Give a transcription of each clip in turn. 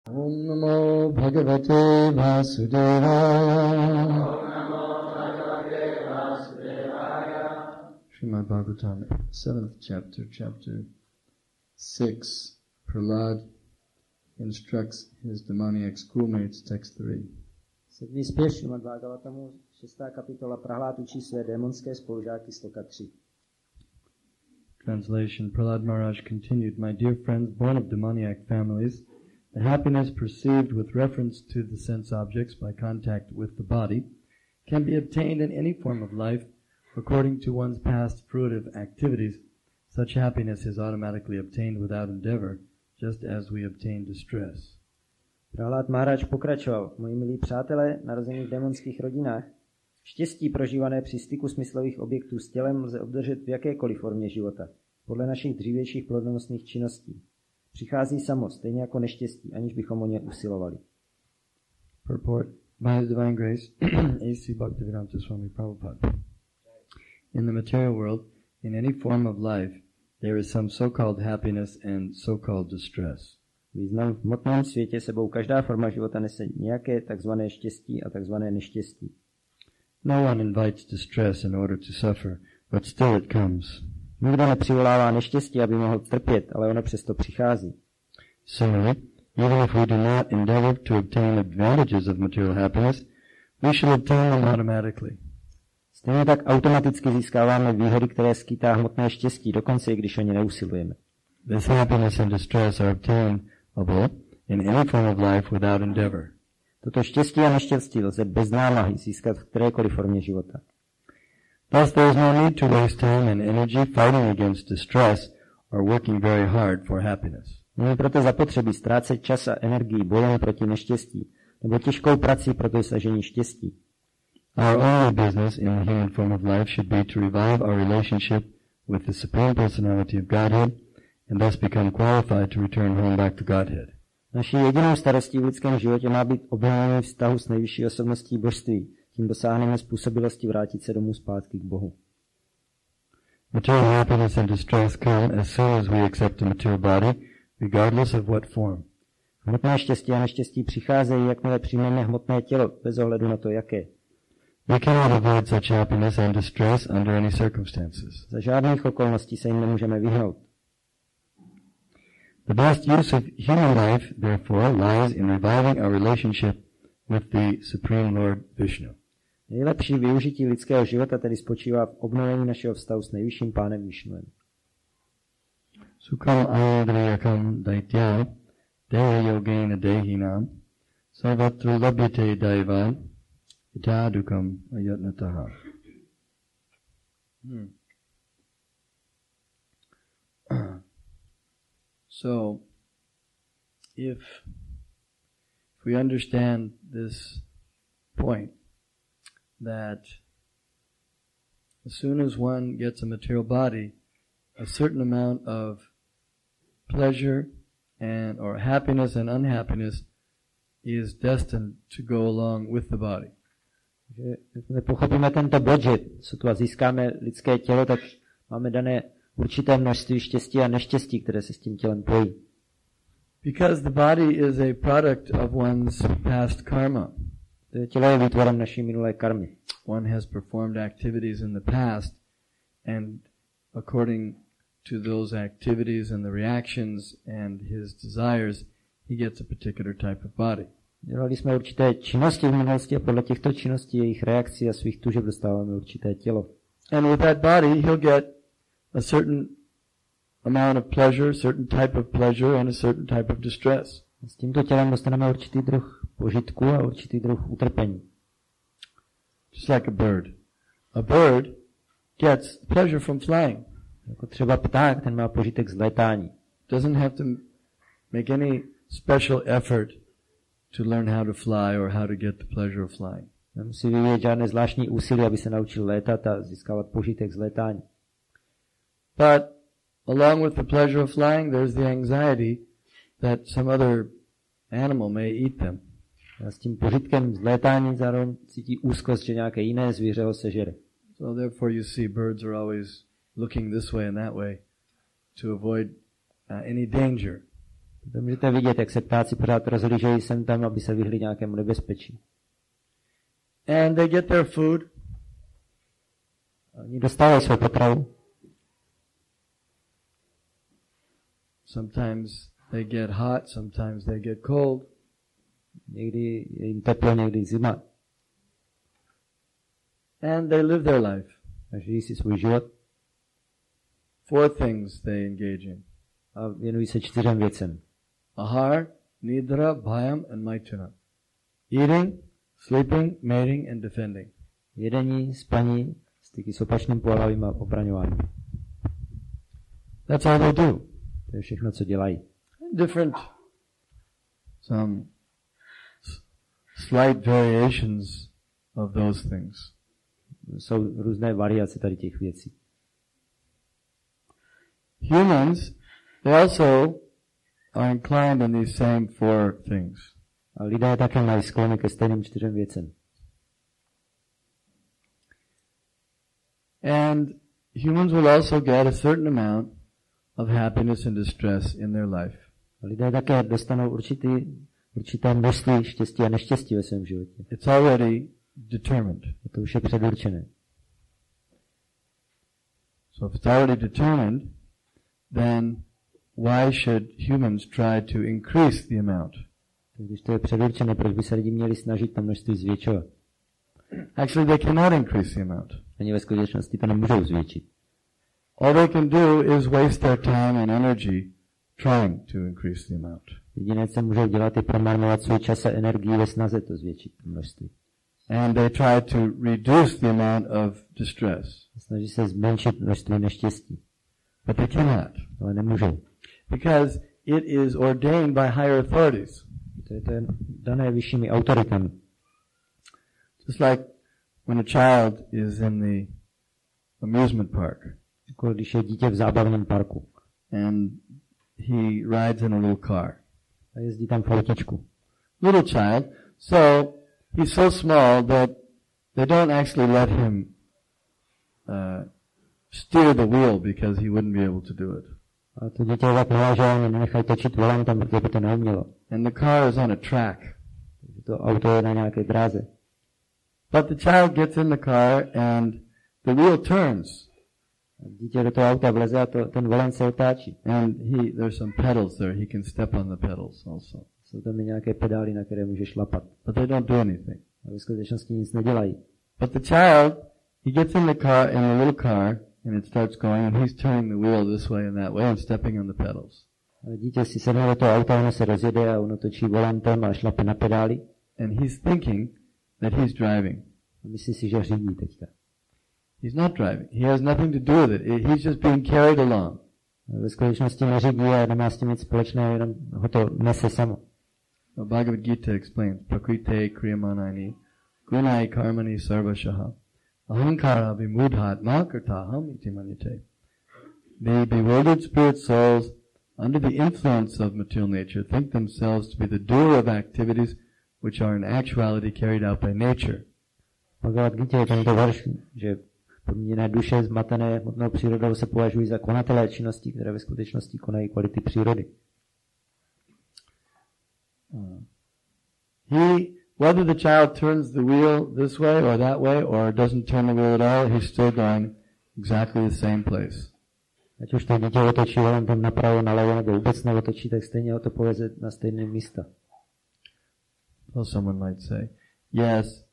Om Namo Bhagavate Vasudevaya. Srimad Bhagavatam, 7th chapter, chapter 6. Prahlad instructs his demoniac schoolmates, text 3. 7. zpěv Srimad Bhagavatamu, 6. kapitola. Prahlad učí své démonské spolužáky, sloka 3. Translation. Prahlad Maharaj continued, My dear friends born of demoniac families, the happiness perceived with reference to the sense objects by contact with the body can be obtained in any form of life according to one's past fruitive activities. Such happiness is automatically obtained without endeavor, just as we obtain distress. Prahlad Maharaj pokračoval, moji milí přátelé, narození v démonských rodinách. Štěstí prožívané při styku smyslových objektů s tělem lze obdržet v jakékoliv formě života, podle našich dřívějších plodonosných činností. Přichází samo, stejně jako neštěstí, aniž bychom o ně usilovali. Purport. By His Divine Grace, A.C. Bhaktivedanta Swami Prabhupada. In the material world, in any form of life, there is some so-called happiness and so-called distress. Význam v hmotném světě sebou každá forma života nese nějaké takzvané štěstí a takzvané neštěstí. No one invites distress in order to suffer, but still it comes. Nikdo nepřivolává neštěstí, aby mohl trpět, ale ono přesto přichází. Similarly, even if we do not endeavor to obtain advantages of material happiness, we should obtain them automatically. Stejně tak automaticky získáváme výhody, které skýtá hmotné štěstí, dokonce i když o ně neusilujeme. This happiness and distress are obtainable in any form of life without endeavor. Toto štěstí a neštěstí lze bez námahy získat v kterékoliv formě života. Thus there is no need to waste time and energy fighting against distress or working very hard for happiness. Není proto zapotřebí ztrácet čas a energii bojem proti neštěstí, nebo těžkou prací pro dosažení štěstí. Our only business in the human form of life should be to revive our relationship with the Supreme Personality of Godhead and thus become qualified to return home back to Godhead. Naší jedinou starostí v lidském životě má být obnovení vztahu s nejvyšší osobností božství. Tím dosáhneme způsobilosti vrátit se domů zpátky k Bohu. Material happiness and distress come as soon as we accept a material body, regardless of what form. Hmotné štěstí a neštěstí přicházejí, jakmile přijmeme hmotné tělo, bez ohledu na to, jaké. We cannot avoid such happiness and distress under any circumstances. Za žádných okolností se jim nemůžeme vyhnout. The best use of human life, therefore, lies in reviving our relationship with the Supreme Lord Vishnu. Nejlepší využití lidského života tedy spočívá v obnovení našeho vztahu s nejvyšším pánem Višnuem. Sukham ayadriyakam daitya deha yogena dehinam sarvatra labhyate daiva itadukam ayatnataha. So, if we understand this point, that as soon as one gets a material body, a certain amount of pleasure and or happiness and unhappiness is destined to go along with the body. Když pochopíme tento bod, že sotva získáme lidské tělo, tak máme dané určité množství štěstí a neštěstí, které se s tím tělem pojí. Because the body is a product of one's past karma. Tělo je výtvorem naší minulé karmy. One has performed activities in the past, and according to those activities and the reactions and his desires, he gets a particular type of body. Dělali jsme určité činnosti v minulosti a podle těchto činností, jejich reakcí a svých tužeb dostáváme určité tělo. And with that body, he'll get a certain amount of pleasure, certain type of pleasure, and a certain type of distress. S tímto tělem dostaneme určitý druh požitku a určitý druh utrpení. Just like a bird. A bird gets pleasure from flying. Jako třeba pták, ten má požitek z létání. Doesn't have to make any special effort to learn how to fly or how to get the pleasure of flying. Nemusí vyvíjet žádné zvláštní úsilí, aby se naučil létat a získávat požitek z létání. But along with the pleasure of flying, there's the anxiety that some other animal may eat them. A s tím požitkem z létání zároveň cítí úzkost, že nějaké jiné zvíře ho sežere. So therefore you see birds are always looking this way and that way to avoid any danger. To můžete vidět, jak se ptáci pořád rozhlížejí sem tam, aby se vyhli nějakému nebezpečí. And they get their food. Oni dostávají svou potravu. Sometimes they get hot, sometimes they get cold. Někdy je jim teplo, někdy zima. And they live their life. A žijí si svůj život. 4 things they engage in. A věnují se 4 věcem. Ahar, nidra, bhayam and maituna. Eating, sleeping, mating and defending. Jedení, spaní, styky s opačným pohlavím a obraňováním. That's all they do. To je všechno, co dělají. Different, some slight variations of those things. Jsou různé variace tady těch věcí. Humans, they also are inclined in these same 4 things. A lidé také mají sklony ke stejným 4 věcem. And humans will also get a certain amount of happiness and distress in their life. A lidé také dostanou určité množství štěstí a neštěstí ve svém životě. It's already determined. A to už je předurčené. So if it's already determined, then why should humans try to increase the amount? Když to je předurčené, proč by se lidi měli snažit to množství zvětšovat? Actually, they cannot increase the amount. Ani ve skutečnosti to nemůžou zvětšit. All they can do is waste their time and energy trying to increase the amount. Jediné, co můžou dělat, je promarnovat svůj čas a energii ve snaze to zvětšit, to množství. And they try to reduce the amount of distress. Snaží se zmenšit množství neštěstí. But they cannot. Ale nemůžou. Because it is ordained by higher authorities. To je dané vyššími autoritami. Just like when a child is in the amusement park. Jako když je dítě v zábavním parku. And he rides in a little car. A jezdí tam v autičku. Little child, so he's so small that they don't actually let him steer the wheel because he wouldn't be able to do it. A to dítě je tak malé, že oni nenechají točit volantem, protože by to neumělo. And the car is on a track. To auto je na nějaké dráze. But the child gets in the car and the wheel turns. Dítě do toho auta vleze a ten volant se otáčí. And there's some pedals there. He can step on the pedals also. Jsou tam i nějaké pedály, na které může šlapat. But they don't do anything. A ve skutečnosti nic nedělají. But the child, he gets in the car, in the little car, and it starts going, and he's turning the wheel this way and that way and stepping on the pedals. Ale dítě si sedne do toho auta, ono se rozjede a ono točí volantem a šlape na pedály. And he's thinking that he's driving. A myslí si, že řídí teďka. He's not driving. He has nothing to do with it. He's just being carried along. A ve skutečnosti neřídí a nemá s tím nic společného, jenom ho to nese samo. Bhagavad Gita explains, Prakrite kriyamanani gunai karmani sarvashaha ahankara vimudhat makartaham iti manite. The bewildered spirit souls, under the influence of material nature, think themselves to be the doer of activities which are in actuality carried out by nature. Bhagavad Gita je tento verš, že proměněné duše zmatené hmotnou přírodou se považují za konatelé činnosti, které ve skutečnosti konají kvality přírody. Whether the child turns the wheel this way or that way or doesn't turn the wheel at all, he's still going exactly the same place. Ať už to dítě otočí volantem napravo, nalevo nebo vůbec neotočí, tak stejně ho to poveze na stejné místa. Well, someone might say, yes,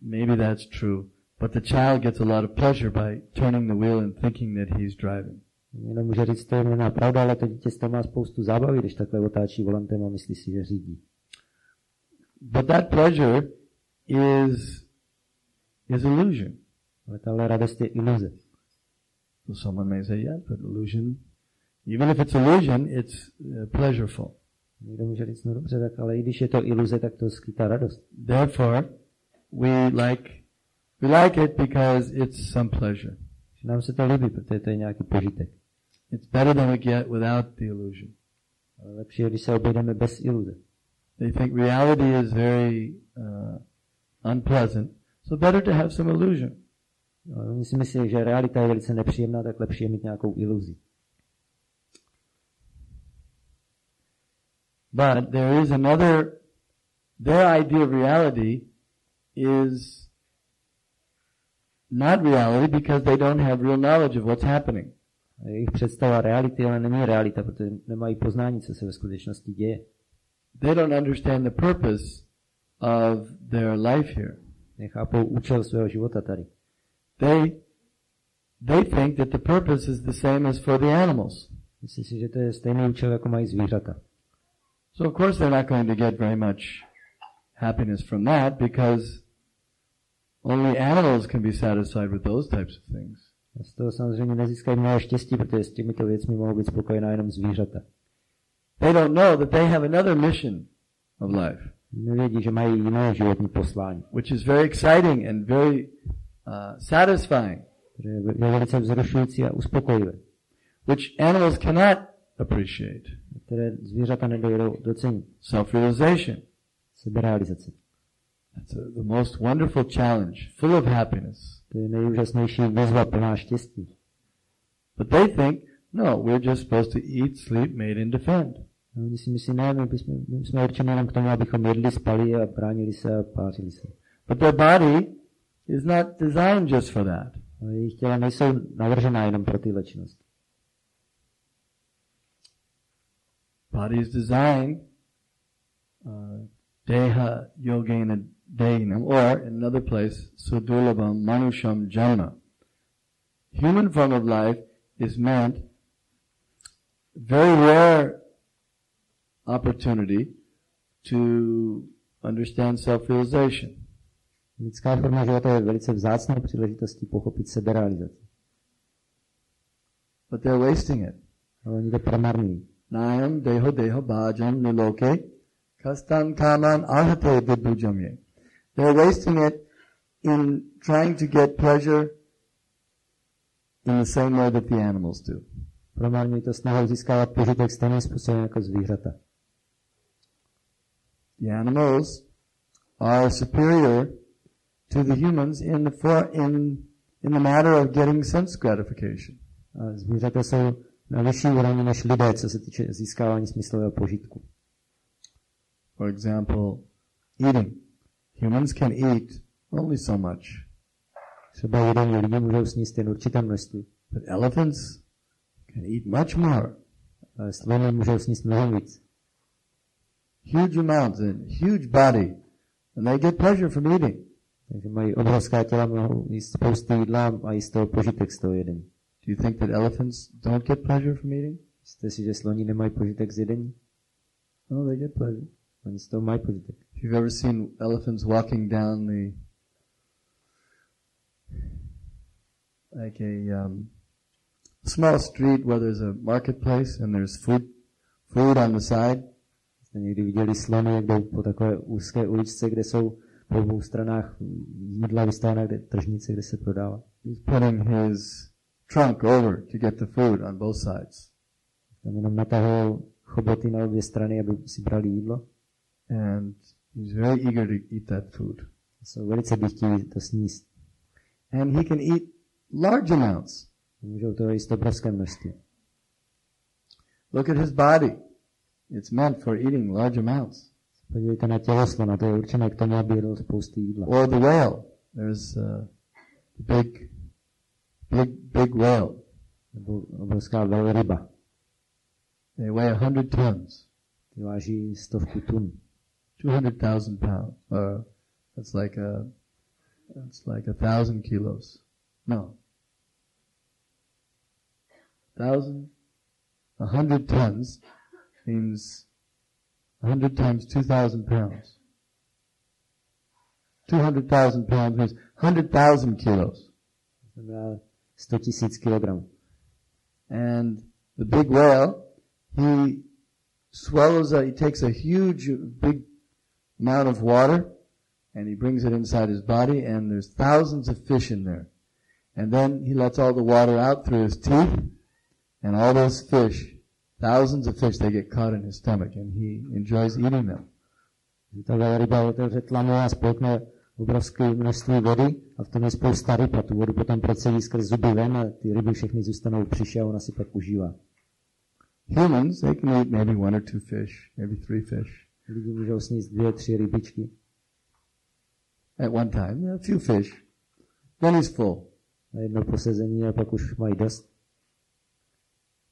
maybe that's true, but the child gets a lot of pleasure by turning the wheel and thinking that he's driving. Někdo může říct, to je možná pravda, ale to dítě z toho má spoustu zábavy, když takhle otáčí volantem a myslí si, že řídí. But that pleasure is illusion. Ale tahle radost je iluze. So someone may say, yeah, but illusion, even if it's illusion, it's pleasureful. Někdo může říct, no dobře, tak, ale i když je to iluze, tak to skýtá radost. Therefore, we like it because it's some pleasure. Nám se to líbí, protože to je nějaký požitek. It's better than we get without the illusion. Ale lepší je, když se obejdeme bez iluze. They think reality is very unpleasant, so better to have some illusion. Oni si myslí, že realita je velice nepříjemná, tak lepší je mít nějakou iluzi. But there is another, their idea of reality is not reality because they don't have real knowledge of what's happening. Jejich představa reality, ale není realita, protože nemají poznání, co se ve skutečnosti děje. They don't understand the purpose of their life here. Nechápou účel svého života tady. They think that the purpose is the same as for the animals. Myslí si, že to je stejný účel, jako mají zvířata. So of course they're not going to get very much happiness from that because only animals can be satisfied with those types of things. Z toho samozřejmě nezískají mnoho štěstí, protože s těmito věcmi mohou být spokojená jenom zvířata. They don't know that they have another mission of life. Nevědí, že mají jiné životní poslání. Which is very exciting and very satisfying. Je velice vzrušující a uspokojivé. Which animals cannot appreciate. Které zvířata nedojdou docenit. Self-realization. Seberealizace. That's the most wonderful challenge, full of happiness. To je nejúžasnější výzva plná štěstí. But they think, no, we're just supposed to eat, sleep, mate, and defend. No, oni si myslí, ne, my jsme určeni jenom k tomu, abychom jedli, spali a bránili se a pářili se. But their body is not designed just for that. Ale jejich těla nejsou navržená jenom pro tyhle činnosti. Body is designed deha yogena dehinam, or in another place, sudurlabham manusham janma. Human form of life is meant very rare opportunity to understand self-realization. Lidská forma života je velice vzácnou příležitostí pochopit seberealizaci. But they're wasting it. Ale oni to promarňují. Nayam deho bhajam niloke kastan kaman ahate vidbujamye. They're wasting it in trying to get pleasure in the same way that the animals do. Promarňují to snahou získávat požitek stejným způsobem jako zvířata. The animals are superior to the humans in the matter of getting sense gratification. A zvířata jsou na vyšší úrovni než lidé, co se týče získávání smyslového požitku. For example, eating. Humans can eat only so much. Třeba jedení lidi můžou sníst jen určité množství. But elephants can eat much more. Ale slony můžou sníst mnohem víc. Huge amounts and huge body. And they get pleasure from eating. Takže mají obrovská těla, mohou jíst spousty jídla a jí z toho požitek z toho jedení. Do you think that elephants don't get pleasure from eating? Myslíte si, že sloni nemají požitek z jedení? No, they get pleasure. Oni z toho mají požitek. If you've ever seen elephants walking down like a small street where there's a marketplace and there's food on the side. Jste někdy viděli slony, jak jdou po takové úzké uličce, kde jsou po obou stranách jídla vystavená, kde tržnice, kde se prodává. He's putting his trunk over to get the food on both sides. Tam jenom natahují choboty na obě strany, aby si brali jídlo. And he's very eager to eat that food. Jsou velice chtějí to sníst. And he can eat large amounts. Můžou to jíst obrovské množství. Look at his body. It's meant for eating large amounts. Podívejte na tělo slona, to je určené k tomu, aby jedl spousty jídla. Or the whale. There's a big whale. Nebo obrovská velryba. They weigh 100 tons. Ty váží 100 tun. 200,000 pounds. That's like 1,000 kilos. No. 100 tons means 100 times 2,000 pounds. 200,000 pounds means 100,000 kilos. 100 000 kilogramů. And the big whale, he takes a huge, big amount of water, and he brings it inside his body, and there's thousands of fish in there. And then he lets all the water out through his teeth, and all those fish, thousands of fish, they get caught in his stomach, and he enjoys eating them. Ta velryba otevře tlamy a spolkne obrovské množství vody a v tom je spousta ryb a tu vodu potom procedí skrz zuby ven a ty ryby všechny zůstanou v břiše a ona si pak užívá. Humans, they can eat maybe 1 or 2 fish, maybe 3 fish. Lidi můžou sníst 2, 3 rybičky. At one time, a few fish. Then he's full. Na jedno posezení a pak už mají dost.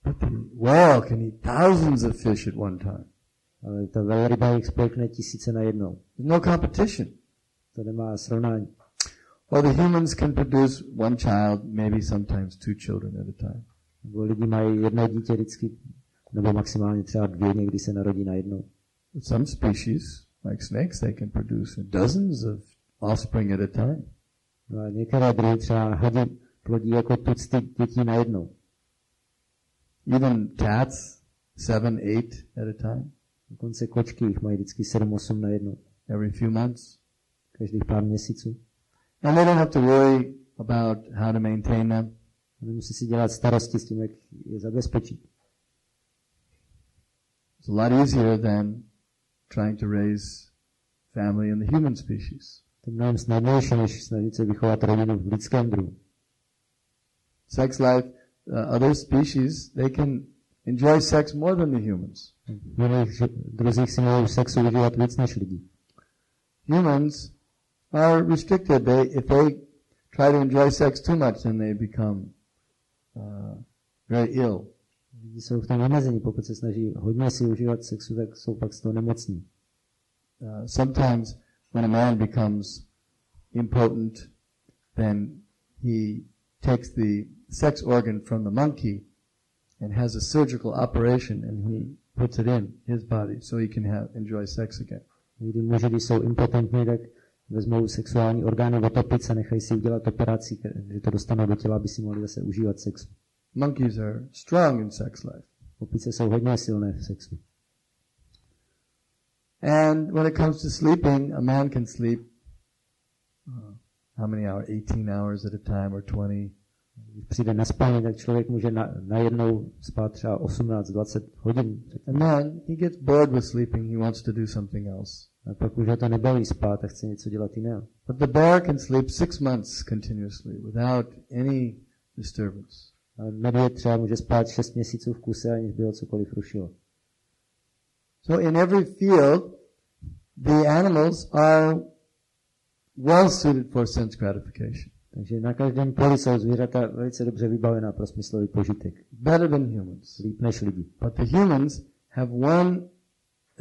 But the whale can eat thousands of fish at one time. Ale ta velryba jich spolkne tisíce na jednou. There's no competition. To nemá srovnání. Well, the humans can produce 1 child, maybe sometimes 2 children at a time. Nebo lidi mají jedno dítě vždycky, nebo maximálně třeba 2, někdy se narodí na jednou. But some species, like snakes, they can produce dozens of offspring at a time. No a některé druhy třeba hadi plodí jako tucty dětí na jednou. Even cats, 7, 8 at a time. Dokonce kočky jich mají vždycky 7, 8 na jednou. Every few months. Každých pár měsíců. And they don't have to worry about how to maintain them. Nemusí si dělat starosti s tím, jak je zabezpečit. It's a lot easier than trying to raise family in the human species. To je mnohem snadnější, než snažit se vychovat rodinu v lidském druhu. Sex life, other species, they can enjoy sex more than the humans. V jiných druzích si mohou sexu užívat víc než lidi. Humans are restricted. If they try to enjoy sex too much, then they become very ill. Lidi jsou v tom omezení, pokud se snaží hodně si užívat sexu, tak jsou pak z toho nemocní. Sometimes when a man becomes impotent, then he takes the sex organ from the monkey and has a surgical operation and he puts it in his body so he can enjoy sex again. Když muži, když jsou impotentní, tak vezmou sexuální orgány od opic a nechají si udělat operaci, že to dostanou do těla, aby si mohli zase užívat sexu. Monkeys are strong in sex life. Opice jsou hodně silné v sexu. And when it comes to sleeping, a man can sleep how many hours? 18 hours at a time or 20. Když přijde na spání, tak člověk může najednou spát třeba 18-20 hodin. And then he gets bored with sleeping. He wants to do something else. A pak už ho to nebaví spát a chce něco dělat jiného. But the bear can sleep 6 months continuously without any disturbance. A medvěd třeba může spát 6 měsíců v kuse, aniž by ho cokoliv rušilo. So in every field, the animals are well suited for sense gratification. Takže na každém poli jsou zvířata velice dobře vybavená pro smyslový požitek. Better than humans. Líp než lidi. But the humans have one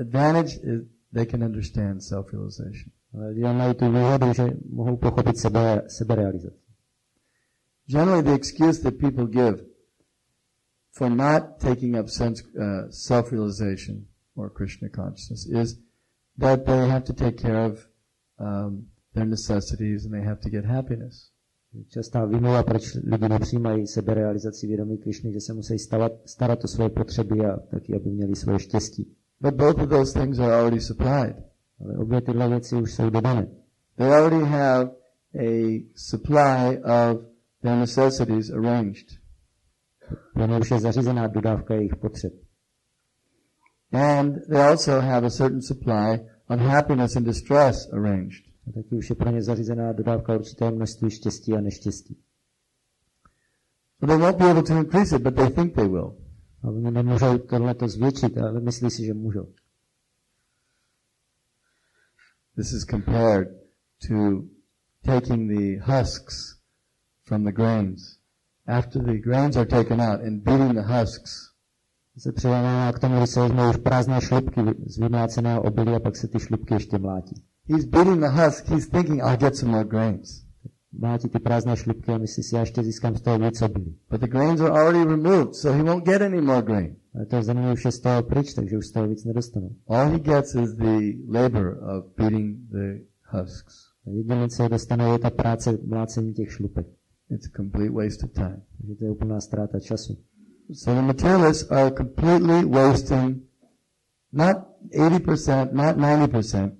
advantage, is they can understand self-realization. Ale lidé mají tu výhodu, že mohou pochopit seberealizaci. Generally, the excuse that people give for not taking up self-realization or Krishna consciousness is that they have to take care of their necessities and they have to get happiness. Častá výmluva, proč lidi nepřijímají seberealizaci vědomí Krišny, že se musí starat o svoje potřeby a taky, aby měli svoje štěstí. But both of those things are already supplied. Ale obě tyhle věci už jsou dodané. They already have a supply of their necessities arranged. Pro ně už je zařízená dodávka jejich potřeb. And they also have a certain supply on happiness and distress arranged. A taky už je pro ně zařízená dodávka určité množství štěstí a neštěstí. So they won't be able to increase it, but they think they will. A oni nemůžou tohleto zvětšit, ale myslí si, že můžou. This is compared to taking the husks from the grains. After the grains are taken out and beating the husks. Se přirovnává k tomu, když se vezmou už prázdné šlupky z vymláceného obilí a pak se ty šlupky ještě mlátí. He's beating the husk, he's thinking, I'll get some more grains. Mlátí ty prázdné šlupky a myslí si, já ještě získám z toho víc obilí. But the grains are already removed, so he won't get any more grain. Ale to zrní už je z toho pryč, takže už z toho víc nedostanou. All he gets is the labor of beating the husks. Jediné, co dostane, je ta práce mlácení těch šlupek. It's a complete waste of time. Takže to je úplná ztráta času. So the materialists are completely wasting not 80%, not 90%,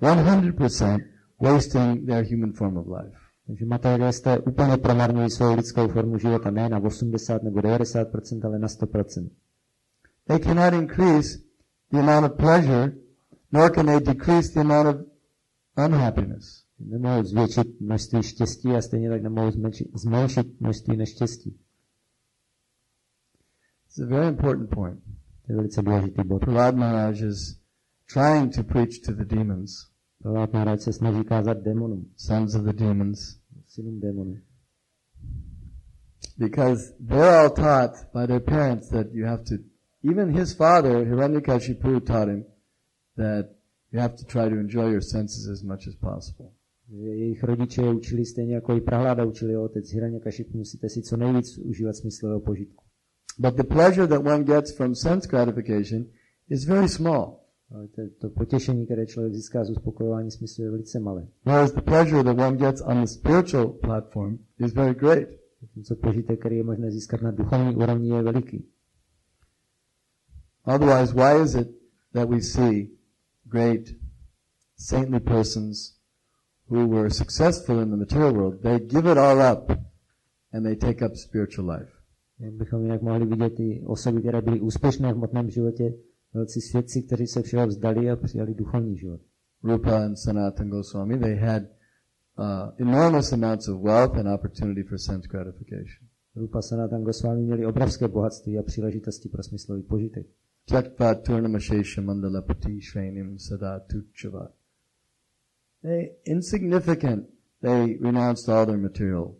100% wasting their human form of life. Takže materialisté úplně promarňují svou lidskou formu života ne na 80 nebo 90%, ale na 100%. They cannot increase the amount of pleasure, nor can they decrease the amount of unhappiness. Nemohou zvětšit množství štěstí a stejně tak nemohou zmenšit množství neštěstí. It's a very important point. To je velice důležitý bod. Prahlad Maharaj is trying to preach to the demons. Prahlad Maharaj se snaží kázat démonům. Sons of the demons. Synům démonů. Because they're all taught by their parents that you have to, even his father, Hiranyakashipu, taught him that you have to try to enjoy your senses as much as possible. Jejich rodiče je učili stejně jako i Prahlada učili jeho otec Hiranyakashipu, musíte si co nejvíc užívat smyslového požitku. But the pleasure that one gets from sense gratification is very small. Ale to potěšení, které člověk získá z uspokojování smyslu, je velice malé. Whereas the pleasure that one gets on the spiritual platform is very great. Co požitek, který je možné získat na duchovní úrovni, je veliký. Otherwise, why is it that we see great saintly persons who were successful in the material world, they give it all up and they take up spiritual life? Jak bychom jinak mohli vidět ty osoby, které byly úspěšné v hmotném životě, velcí svědci, kteří se všeho vzdali a přijali duchovní život. Rupa and Sanatana Goswami, they had enormous amounts of wealth and opportunity for sense gratification. Rupa Sanatana Goswami měli obrovské bohatství a příležitosti pro smyslový požitek. Chakvat Turnamashesha Mandalapati Shrenim Sada Tuchava. They insignificant, they renounced all their material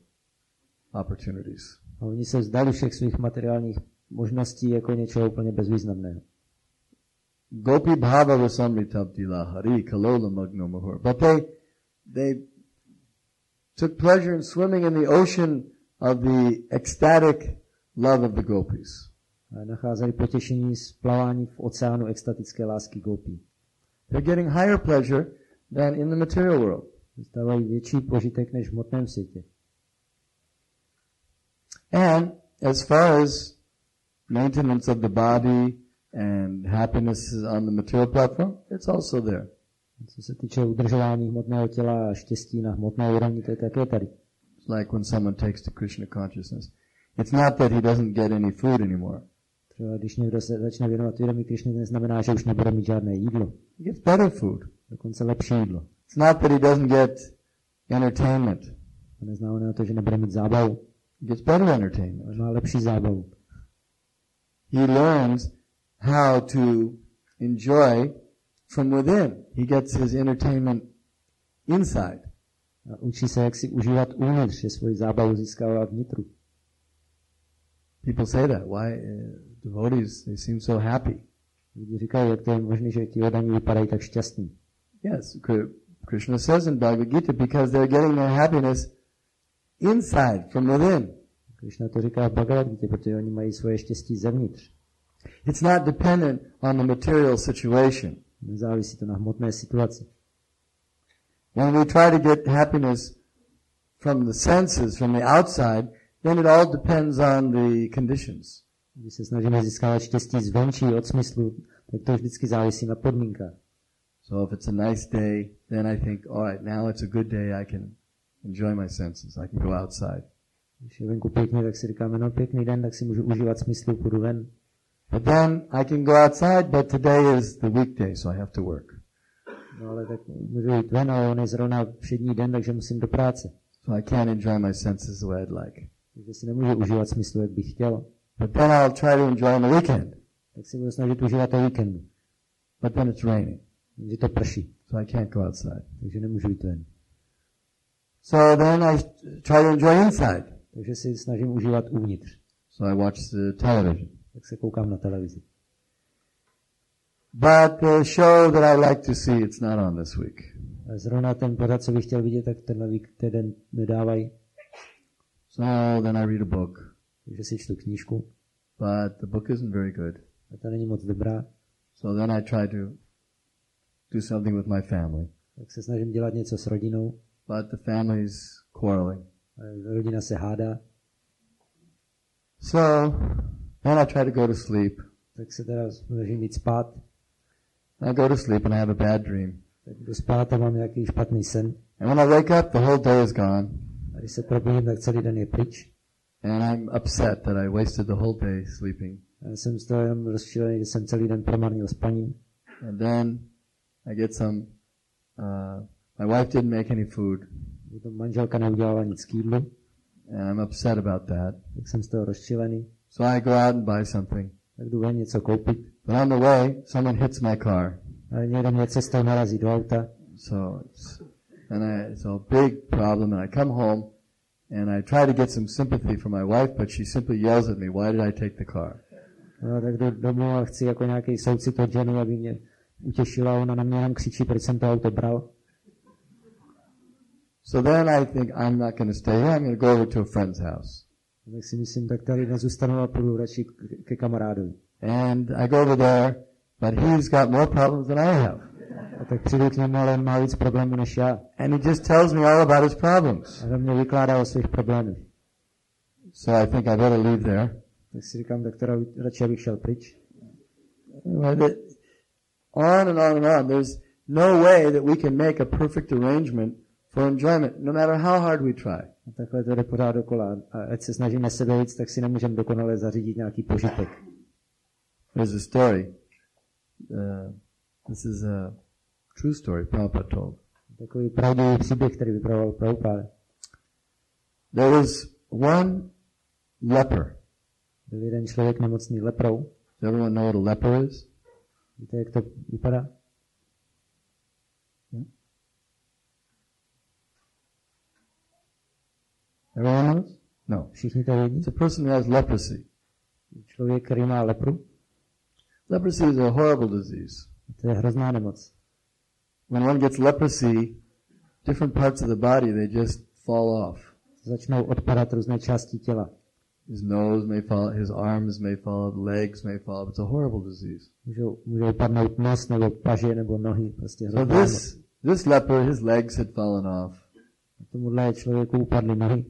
opportunities. A oni se vzdali všech svých materiálních možností jako něčeho úplně bezvýznamného. Gopi bhava rasamritabdila hari kalola magno mahur. But they took pleasure in swimming in the ocean of the ecstatic love of the gopis. A nacházeli potěšení z plavání v oceánu extatické lásky gopí. They're getting higher pleasure than in the material world. Dostávají větší požitek než v hmotném světě. And as far as maintenance of the body and happiness on the material platform, it's also there. Co se týče udržování hmotného těla a štěstí na hmotné úrovni, to je také tady. It's like when someone takes to Krishna consciousness. It's not that he doesn't get any food anymore. Třeba když někdo se začne věnovat vědomí Krishny, to neznamená, že už nebude mít žádné jídlo. He gets better food. Dokonce lepší jídlo. It's not that he doesn't get entertainment. To neznamená to, že nebude mít zábavu. He gets better entertainment. Ale má lepší zábavu. He learns how to enjoy from within. He gets his entertainment inside. A učí se, jak si užívat uvnitř, že svoji zábavu získává vnitru. People say that. Why devotees, they seem so happy. Lidi říkají, jak to je možné, že ti oddaní vypadají tak šťastní. Yes, Krishna says in Bhagavad Gita, because they're getting their happiness inside, from within. Krishna to říká v Bhagavad Gita, protože oni mají svoje štěstí zevnitř. It's not dependent on the material situation. Nezávisí to na hmotné situaci. When we try to get happiness from the senses, from the outside, then it all depends on the conditions. Když se snažíme získávat štěstí zvenčí od smyslu, tak to vždycky závisí na podmínkách. So if it's a nice day, then I think, all right, now it's a good day, I can enjoy my senses, I can go outside. Když je venku pěkně, tak si říkáme, no pěkný den, tak si můžu užívat smyslu, půjdu ven. But then I can go outside, but today is the weekday, so I have to work. No ale tak můžu jít ven, ale on je zrovna všední den, takže musím do práce. So I can't enjoy my senses the way I'd like. Takže si nemůžu užívat smyslu, jak bych chtěl. But then I'll try to enjoy on the weekend. Tak si budu snažit užívat o víkendu. But then it's raining. Takže to prší. So I can't go outside. Takže nemůžu jít ven. So then I try to enjoy inside. Takže si snažím užívat uvnitř. So I watch the television. Tak se koukám na televizi. But the show that I like to see, it's not on this week. A zrovna ten pořad, co bych chtěl vidět, tak tenhle týden nedávají. So then I read a book. Takže si čtu knížku. But the book isn't very good. A ta není moc dobrá. So then I try to do something with my family. Tak se snažím dělat něco s rodinou. But the family's quarreling. A rodina se hádá. So then I try to go to sleep. Tak se teda snažím jít spát. I go to sleep and I have a bad dream. Tak jdu spát a mám nějaký špatný sen. And when I wake up, the whole day is gone. A když se probudím, tak celý den je pryč. And I'm upset that I wasted the whole day sleeping. A jsem z toho jenom rozčilený, že jsem celý den promarnil spaním. And then I get some, my wife didn't make any food. Potom manželka neudělala nic k jídlu. And I'm upset about that. Tak jsem z toho rozčilený. So I go out and buy something. Tak jdu ven něco koupit. But on the way, someone hits my car. Ale někdo mě cestou narazí do auta. So it's a big problem, and I come home, and I try to get some sympathy from my wife, but she simply yells at me, "Why did I take the car?" No, tak jdu domů a chci jako nějaký soucit od ženy, aby mě utěšila. Ona na mě jenom křičí, proč jsem to auto bral. So then I think I'm not going to stay here. I'm going to go over to a friend's house. Tak si myslím, tak tady nezůstanu a půjdu radši ke kamarádovi. And I go over there, but he's got more problems than I have. A tak přijdu k němu, ale on má víc problémů než já. And he just tells me all about his problems. A on mě vykládá o svých problémech. So I think I better leave there. Tak si říkám, tak teda radši abych šel pryč. On and on and on. There's no way that we can make a perfect arrangement for enjoyment, no matter how hard we try. A takhle to jde pořád dokola. A ať se snažíme sebe víc, tak si nemůžeme dokonale zařídit nějaký požitek. There's a story. This is a true story Prabhupada told. Takový pravdivý příběh, který vypravoval Prabhupada. There was one leper. Byl jeden člověk nemocný leprou. Does everyone know what a leper is? Víte, jak to vypadá? Everyone knows? No. Všichni to vědí? It's a person who has leprosy. Člověk, který má lepru. Leprosy is a horrible disease. To je hrozná nemoc. When one gets leprosy, different parts of the body, they just fall off. Začnou odpadat různé části těla. His nose may fall, his arms may fall, legs may fall. It's a horrible disease. Můžou padnout nos, nebo paže, nebo nohy. Prostě so this leper, his legs had fallen off. Tomuhle člověku upadly nohy.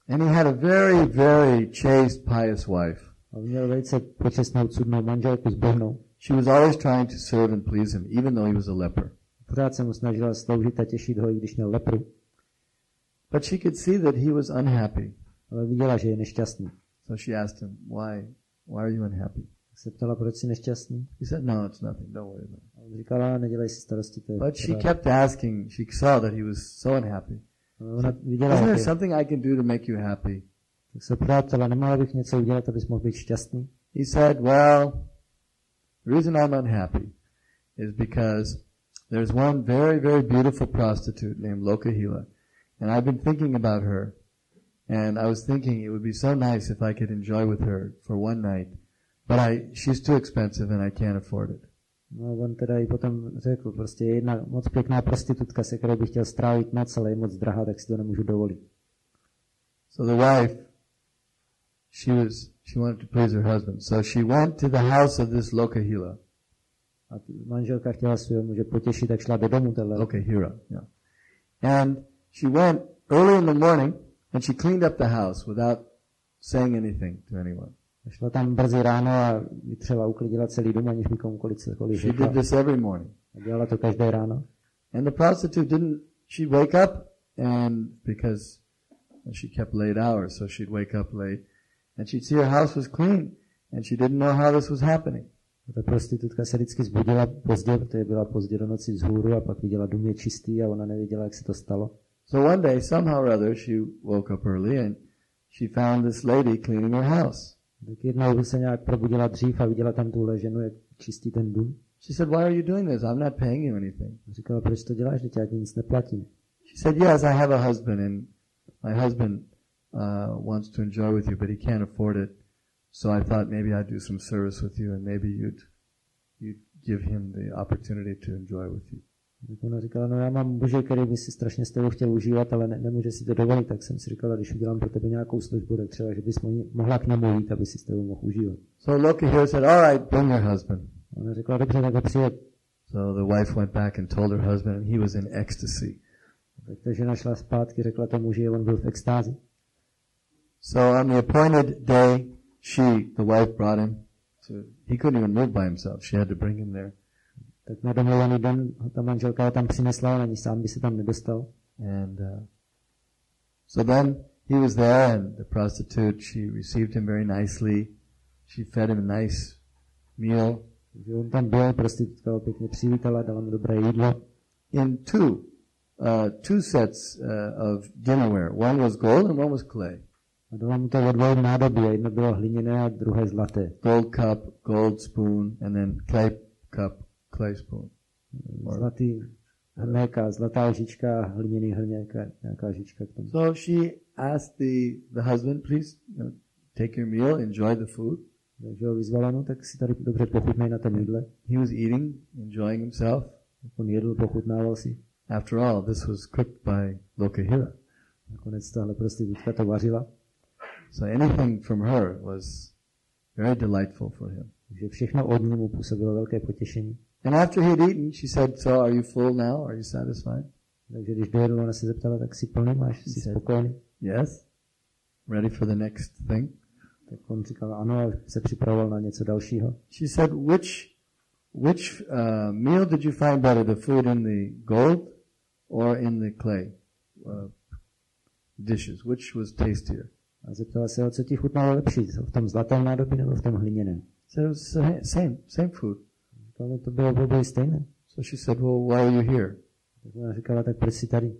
And he had a very, very chaste, pious wife. A měl velice počestnou, cudnou manželku s bohnou. She was always trying to serve and please him, even though he was a leper. Pořád se mu snažila sloužit a těšit ho, i když měl lepru. But she could see that he was unhappy. Ale viděla, že je nešťastný. So she asked him, why are you unhappy? Se ptala, proč jsi nešťastný? He said, no, it's nothing, don't worry about it. A on říkala, nedělej si starosti. But she kept asking, she saw that he was so unhappy. Viděla, isn't there something I can do to make you happy? Tak se pořád ptala, nemohla bych něco udělat, abys mohl být šťastný? He said, well, the reason I'm unhappy is because there's one very, very beautiful prostitute named Lokahila. And I've been thinking about her. And I was thinking it would be so nice if I could enjoy with her for one night. But she's too expensive and I can't afford it. No, on teda i potom řekl, prostě je jedna moc pěkná prostitutka, se kterou bych chtěl strávit noc, ale je moc drahá, tak si to nemůžu dovolit. So the wife, she wanted to please her husband. So she went to the house of this Lokahila. A manželka chtěla svého muže potěšit, tak šla do domu téhle. Lokahira, yeah. And she went early in the morning and she cleaned up the house without saying anything to anyone. Šla tam brzy ráno a vytřela, uklidila celý dům, aniž by komukoliv cokoliv řekla. She did this every morning. A dělala to každé ráno. And the prostitute she'd wake up, and because she kept late hours, so she'd wake up late, and she'd see her house was clean, and she didn't know how this was happening. A ta prostitutka se vždycky zbudila pozdě, protože byla pozdě do noci vzhůru a pak viděla dům je čistý a ona nevěděla, jak se to stalo. So one day, somehow or other, she woke up early and she found this lady cleaning her house. Tak jednou se nějak probudila dřív a viděla tam tuhle ženu, jak čistí ten dům. She said, why are you doing this? I'm not paying you anything. Říkala, proč to děláš, že já ti nic neplatím. She said, yes, I have a husband and my husband wants to enjoy with you, but he can't afford it. So I thought maybe I'd do some service with you and maybe you'd give him the opportunity to enjoy with you. Ona říkala, no já mám muže, který by si strašně s tebou chtěl užívat, ale nemůže si to dovolit, tak jsem si říkala, když udělám pro tebe nějakou službu, tak třeba, že bys mohla k němu jít, aby si s tebou mohl užívat. So Loki here said, all right, bring your husband. Ona řekla, dobře, tak ho přijed. So the wife went back and told her husband and he was in ecstasy. Tak ta žena šla zpátky, řekla tomu muži, on byl v extázi. So on the appointed day, the wife brought him he couldn't even move by himself. She had to bring him there. Tak na domluvený den ta manželka ho tam přinesla, ani sám by se tam nedostal. And so then he was there and the prostitute, she received him very nicely. She fed him a nice meal. Takže on tam byl, prostitutka ho pěkně přivítala, dala mu dobré jídlo. In two sets of dinnerware. One was gold and one was clay. A dalo mu to ve dvou nádobí, jedno bylo hliněné a druhé zlaté. Gold cup, gold spoon, and then clay cup, clay spoon. Zlatý hrnek a zlatá lžička, hliněný hrnek a nějaká lžička k tomu. So she asked the husband, please take your meal, enjoy the food. Takže ho vyzvala, no tak si tady dobře pochutnej na tom jídle. He was eating, enjoying himself. On jedl, pochutnával si. After all, this was cooked by Lokahira. Nakonec tahle prostitutka to vařila. So anything from her was very delightful for him. Takže všechno od ní mu působilo velké potěšení. And after he had eaten, she said, so are you full now? Are you satisfied? Takže když dojedl, ona se zeptala, tak jsi plný, jsi spokojený? Yes. Ready for the next thing? Tak on říkal ano a se připravoval na něco dalšího. She said, which meal did you find better, the food in the gold or in the clay dishes? Which was tastier? A zeptala se ho, co ti chutnalo lepší, v tom zlatém nádobí nebo v tom hliněném? So it was same food. Ale to bylo obojí stejné. So she said, well, why are you here? Tak ona říkala, tak proč jsi tady?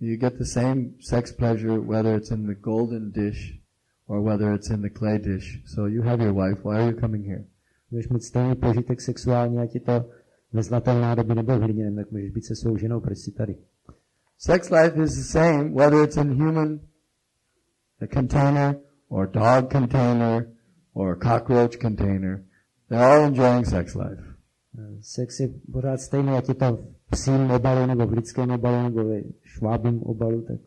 You get the same sex pleasure whether it's in the golden dish or whether it's in the clay dish. So you have your wife, why are you coming here? Můžeš mít stejný požitek sexuální, ať je to ve zlatém nádobí nebo v hliněném, tak můžeš být se svou ženou, proč jsi tady? Sex life is the same whether it's in human container or dog container or cockroach container. They're all enjoying sex life. Sex je pořád stejný, ať je to v psím obalu, nebo v lidském obalu, nebo ve švábím obalu, tak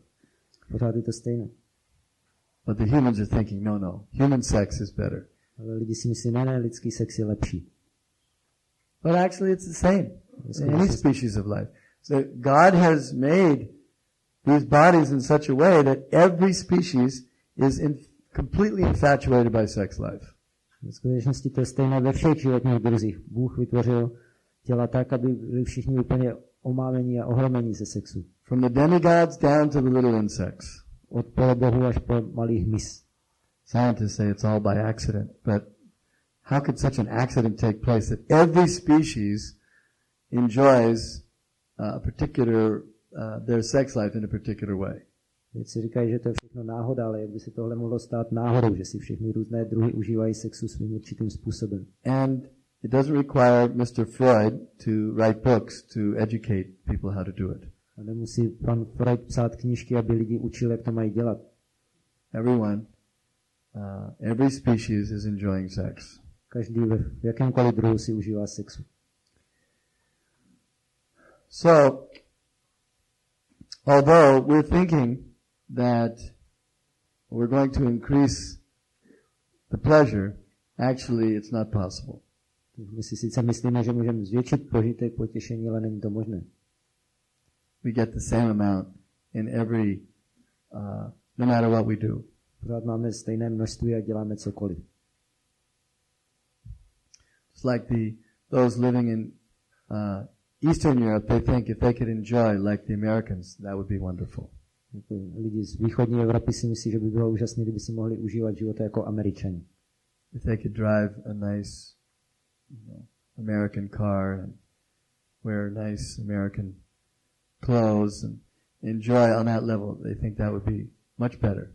pořád je to stejné. But the humans are thinking, no, human sex is better. Ale lidi si myslí, ne, lidský sex je lepší. But actually it's the same in any species of life. So God has made these bodies in such a way that every species is completely infatuated by sex life. V skutečnosti to je stejné ve všech životních druzích. Bůh vytvořil těla tak, aby byli všichni úplně omávení a ohromení ze sexu. From the demigods down to the little insects. Od polobohu až po malý hmyz. Scientists say it's all by accident, but how could such an accident take place that every species enjoys their sex life in a particular way? Vědci říkají, že to je všechno náhoda, ale jak by se tohle mohlo stát náhodou, že si všechny různé druhy užívají sexu svým určitým způsobem. And it doesn't require Mr. Freud to write books to educate people how to do it. A nemusí pan Freud psát knížky, aby lidi učil, jak to mají dělat. Every species is enjoying sex. Každý v jakémkoliv druhu si užívá sexu. So, although we're thinking that we're going to increase the pleasure, actually it's not possible. My si sice myslíme, že můžeme zvětšit požitek, potěšení, ale není to možné. We get the same amount in every, no matter what we do. Pořád máme stejné množství a děláme cokoliv. It's like those living in Eastern Europe, they think if they could enjoy like the Americans, that would be wonderful. Lidi z východní Evropy si myslí, že by bylo úžasné, kdyby si mohli užívat život jako Američani. If they could drive a nice, American car and wear nice American clothes and enjoy on that level, they think that would be much better.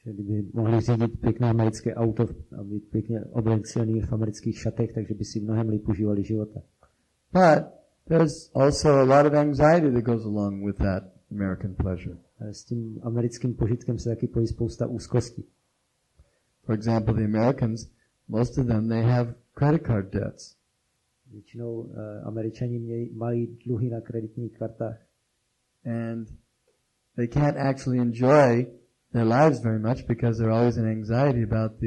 Že kdyby mohli řídit pěkné americké auto a být pěkně oblečený v amerických šatech, takže by si mnohem líp užívali života. But there's also a lot of anxiety that goes along with that American pleasure. S tím americkým požitkem se taky pojí spousta úzkostí. For example, the Americans, most of them, they have credit card debts. Většinou Američani mají dluhy na kreditních kartách. And they can't actually enjoy their lives very much because they're always in anxiety about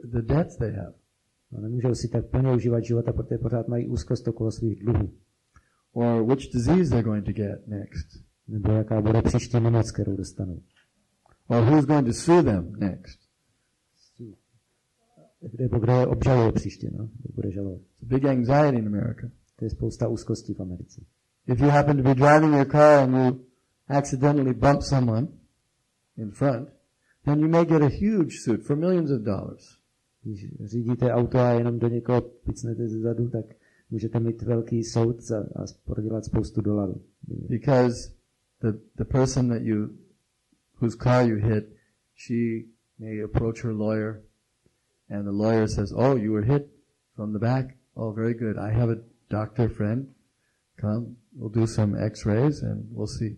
the debts they have. No, nemůžou si tak plně užívat života, protože pořád mají úzkost okolo svých dluhů. Or which disease they're going to get next. Nebo jaká bude příští nemoc, kterou dostanou. Or who's going to sue them next. Kdo je obžaluje příště, no? Kdo bude žalovat. It's a big anxiety in America. To je spousta úzkostí v Americe. If you happen to be driving your car and you accidentally bump someone in front, then you may get a huge suit for millions of dollars. Když řídíte auto a jenom do někoho picnete zezadu, tak můžete mít velký soud a prodělat spoustu dolarů. Because the person whose car you hit, she may approach her lawyer, and the lawyer says, "Oh, you were hit from the back. Oh, very good. I have a doctor friend. Come, we'll do some X-rays and we'll see."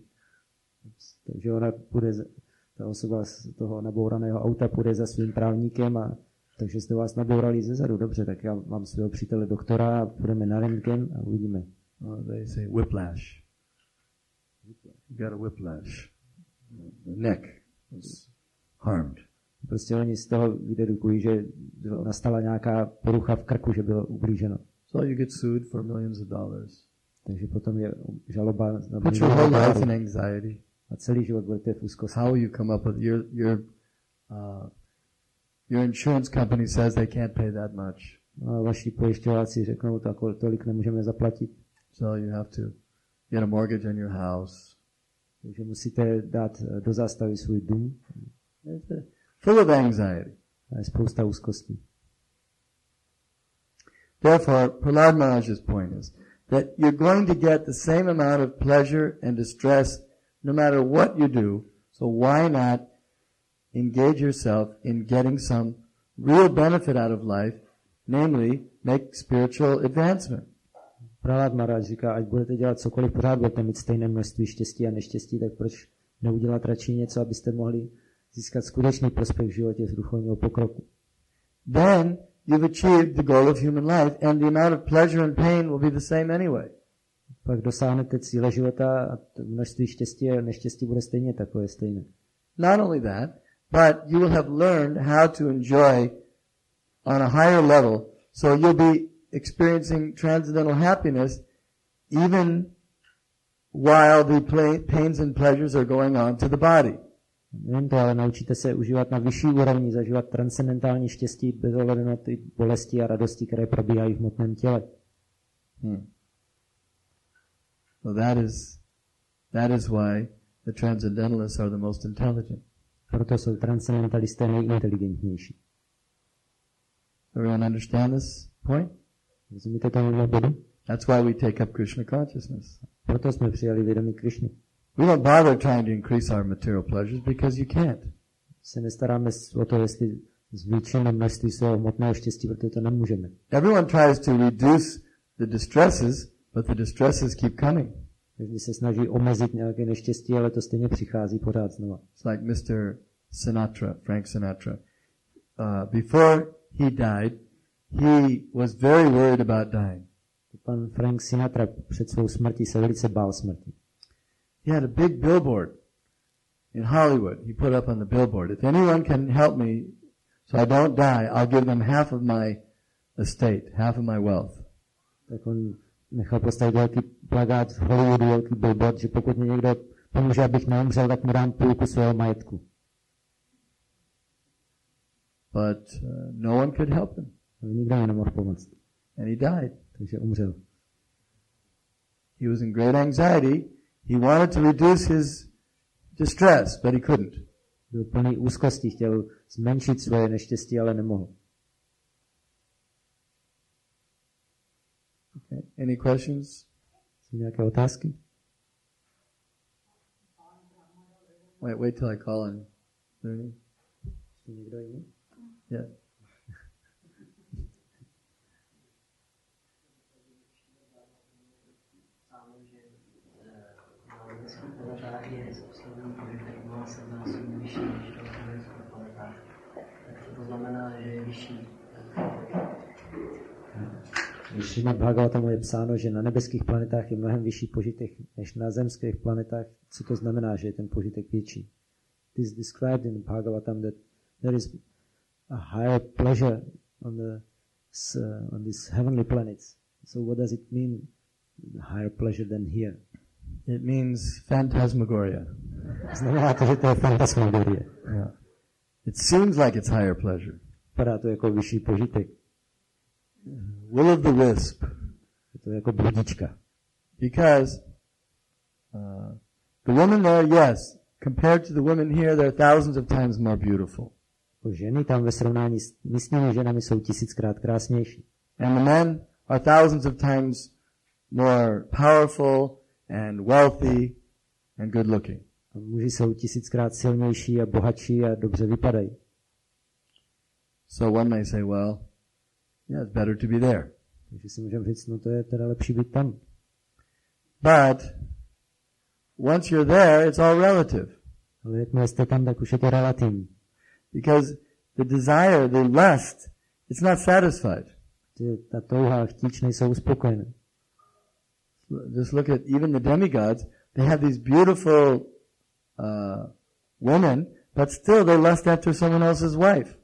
Takže ona půjde, ta osoba z toho nabouraného auta půjde za svým právníkem a takže jste vás nabourali zezadu. Dobře, tak já mám svého přítele doktora a půjdeme na rentgen a uvidíme. They say whiplash. You got a whiplash. The neck was harmed. Prostě oni z toho vydedukují, že nastala nějaká porucha v krku, že bylo ublíženo. So you get sued for millions of dollars. Takže potom je žaloba na put your whole life in anxiety. A celý život budete v úzkosti. How you come up with your insurance company says they can't pay that much. A vaši pojišťováci řeknou, tolik nemůžeme zaplatit. So you have to get a mortgage on your house. Takže musíte dát do zástavy svůj dům. Full of anxiety. A je spousta úzkostí. Therefore, Prahlad Maharaj's point is that you're going to get the same amount of pleasure and distress no matter what you do, so why not engage yourself in getting some real benefit out of life, namely make spiritual advancement. Prahlad Maharaj říká, ať budete dělat cokoliv, pořád budete mít stejné množství štěstí a neštěstí, tak proč neudělat radši něco, abyste mohli získat skutečný prospěch v životě z duchovního pokroku. Then you've achieved the goal of human life and the amount of pleasure and pain will be the same anyway. Pak dosáhnete cíle života a množství štěstí a neštěstí bude stejně takové stejné. Not only that, but you will have learned how to enjoy on a higher level, so you'll be experiencing transcendental happiness even while the pains and pleasures are going on to the body. Nejen to, ale naučíte se užívat na vyšší úrovni, zažívat transcendentální štěstí bez ohledu na ty bolesti a radosti, které probíhají v hmotném těle. So that is why the transcendentalists are the most intelligent. Proto jsou transcendentalisté nejinteligentnější. Everyone understand this point? Rozumíte tomu bodu? That's why we take up Krishna consciousness. Proto jsme přijali vědomí Krishny. We don't bother trying to increase our material pleasures because you can't. Se nestaráme o to, jestli zvýšíme množství svého hmotného štěstí, protože to nemůžeme. Everyone tries to reduce the distresses, but the distresses keep coming. Každý se snaží omezit nějaké neštěstí, ale to stejně přichází pořád znova. It's like Mr. Sinatra, Frank Sinatra. Before he died, he was very worried about dying. Pan Frank Sinatra před svou smrtí se velice bál smrti. He had a big billboard in Hollywood. He put up on the billboard, "If anyone can help me so I don't die, I'll give them half of my estate, half of my wealth." Tak on nechal postavit velký plakát v Hollywoodu, velký billboard, že pokud mi někdo pomůže, abych neumřel, tak mu dám půlku svého majetku. But no one could help him. Nikdo mi nemohl pomoct. And he died. Takže umřel. He was in great anxiety. He wanted to reduce his distress, but he couldn't. Byl plný úzkosti, chtěl zmenšit svoje neštěstí, ale nemohl. Okay. Any questions? Jsou nějaké otázky? Wait till I call on. Někdo jiný? Yeah. To znamená, že je vyšší. V Šrímad Bhagavatamu je psáno, že na nebeských planetách je mnohem vyšší požitek než na zemských planetách. Co to znamená, že je ten požitek větší? It is described in Bhagavatam that there is a higher pleasure on these heavenly planets. So what does it mean, higher pleasure than here? It means phantasmagoria. Znamená to, že to je fantasmagorie. Yeah. It seems like it's higher pleasure. Vypadá to jako vyšší požitek. Will of the wisp. Je to jako bludička. Because the women there, yes, compared to the women here, they're thousands of times more beautiful. Ženy tam ve srovnání s místními ženami jsou 1000krát krásnější. And the men are thousands of times more powerful and wealthy and good looking. A muži jsou 1000krát silnější a bohatší a dobře vypadají. So one may say, well, yeah, it's better to be there. Takže si můžeme říct, no to je teda lepší být tam. But once you're there, it's all relative. Ale jakmile jste tam, tak už je to relativní. Because the desire, the lust, it's not satisfied. Ta touha, chtíč nejsou uspokojené. Just look at even the demigods. They have these beautiful women, but still they lust after someone else's wife.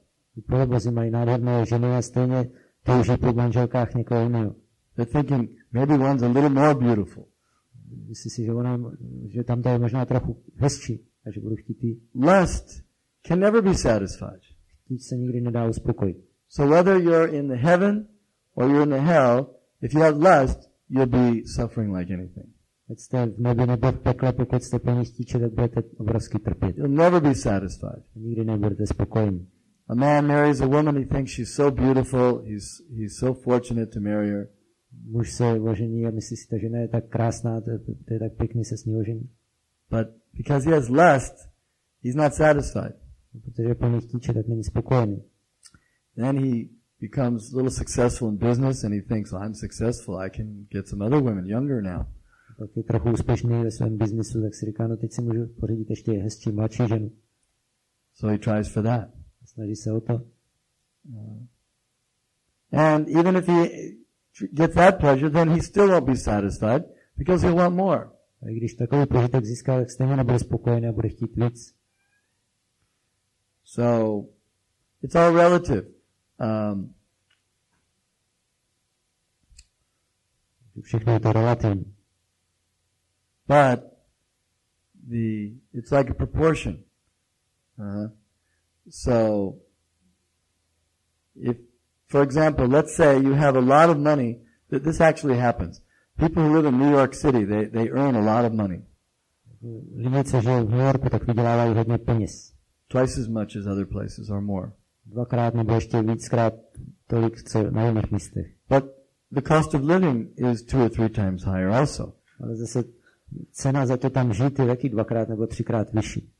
Polobozi mají nádherné ženy a stejně touží po manželkách někoho jiného. They're thinking maybe one's a little more beautiful. Myslí si, že tam to je možná trochu hezčí, a že budu chtít jí. Lust can never be satisfied. Chtíč se nikdy nedá uspokojit. So whether you're in the heaven or you're in the hell, if you have lust, you'll be suffering like anything. Ať jste v nebi nebo v pekle, pokud jste plní chtíče, tak budete obrovsky trpět. You'll never be satisfied. Nikdy nebudete spokojení. A man marries a woman, he thinks she's so beautiful, he's so fortunate to marry her. Muž se ožení a myslí si, ta žena je tak krásná, to je tak pěkný se s ní ožení. But because he has lust, he's not satisfied. Protože je plný chtíče, tak není spokojený. Then he becomes a little successful in business and he thinks, well, I'm successful, I can get some other women younger now. Pak je trochu úspěšný ve svém biznisu, tak si říká, no teď si můžu pořídit ještě hezčí mladší ženu. So he tries for that. Snaží se o to. And even if he gets that pleasure, then he still won't be satisfied because he'll want more. A i když takový požitek získá, tak stejně nebude spokojený a bude chtít víc. So it's all relative. Všechno je to relativní. But it's like a proportion. So if, for example, let's say you have a lot of money, this actually happens. People who live in New York City, they earn a lot of money. Lidé, co žijou v New Yorku, tak vydělávají hodně peněz. Twice as much as other places or more. Dvakrát nebo ještě víckrát tolik, co na jiných místech. But the cost of living is 2 or 3 times higher also. Ale zase cena za to tam žít je taky 2krát nebo 3krát vyšší.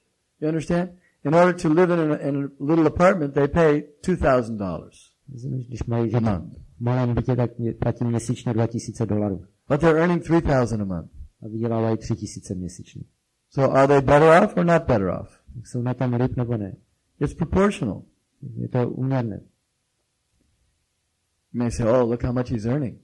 You understand? In order to live in a little apartment, they pay $2,000. Když mají žít v malém bytě, tak platí měsíčně $2,000. But they're earning $3,000 a month. A vydělávají $3,000 měsíčně. So are they better off or not better off? Jsou na tom líp nebo ne? It's proportional. Je to úměrné. You may say, oh, look how much he's earning.